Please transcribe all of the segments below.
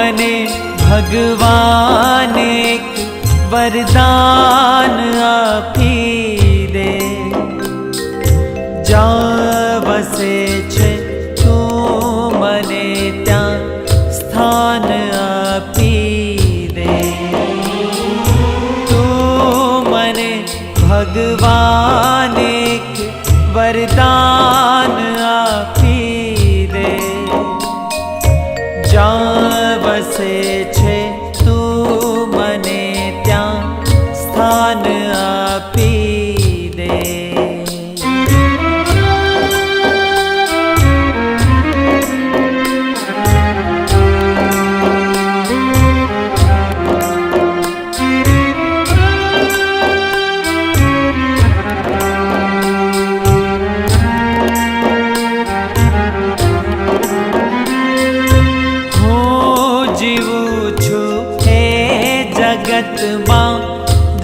મને ભગવાન એક વરદાન આપી દે, જ્યાં વસે છે તું મને ત્યાં સ્થાન આપી દે। તું મને ભગવાન એક વરદાન આપી દે, જ્યાં વસે છે તું મને ત્યાં સ્થાન આપી દે। જગતમાં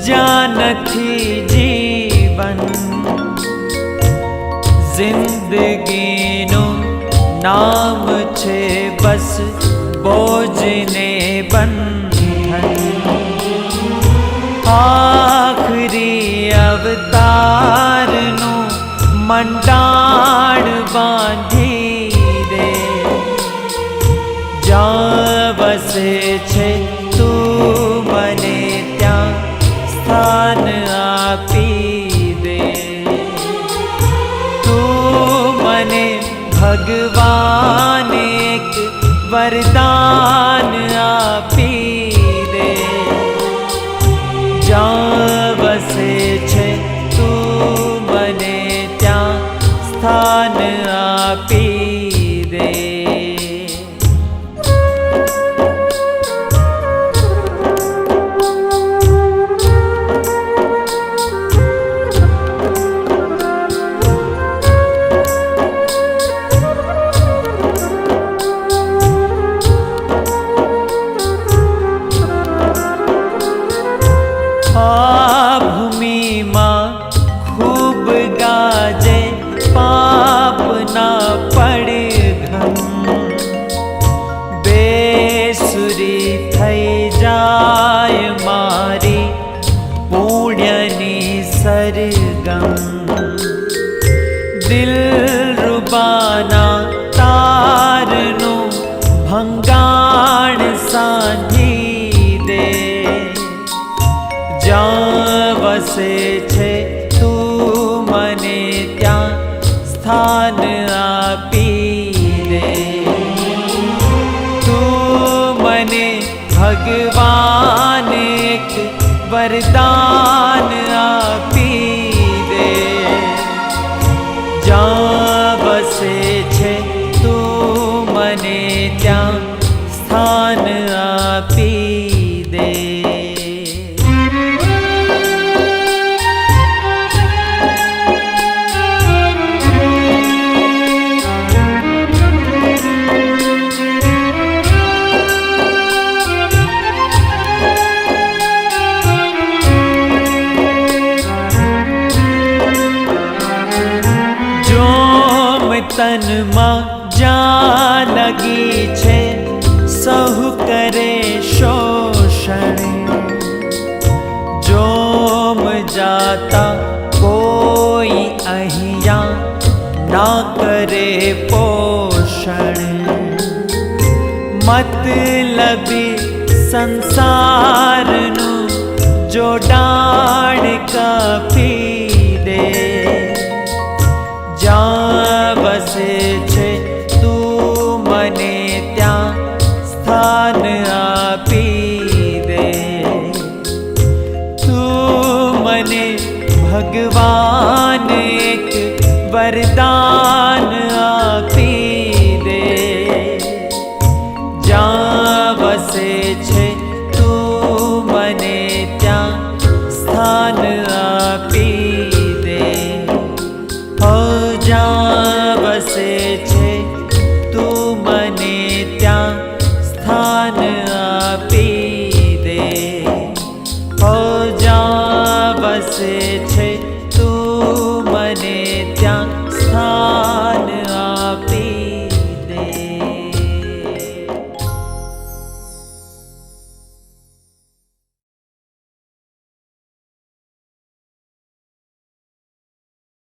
જ્યાં નથી જીવન, જિંદગીનું નામ છે બસ બોજને બંધન। આખરી અવતારનું મંડાણ બાંધી દે, જ્યાં વસે છે તું મને ત્યાં સ્થાન આપી દે। તું મને ભગવાન એક વરદાન આપી દે, જ્યાં વસે છે તું મને ત્યાં સ્થાન આપી દે। આ ભૂમિમાં ખૂબ ગાજે પાપના પડઘમ, બેસુરી થઈ જાય મારી પુણ્યની સરગમ। દિલરુબાના તારનું ભંગાણ સાંધી દે, જ્યાં વસે છે તું મને ત્યાં સ્થાન આપી દે। તું મને ભગવાન એક વરદાન આપી દે, જ્યાં વસે છે તું મને ત્યાં સ્થાન આપી દે। તનમાં જ્યાં લગી છે સહુ કરે શોષણ, જોમ જાતા કોઈ અહીંયા ના કરે પોષણ। મતલબી સંસારનું જોડાણ કાપી દે,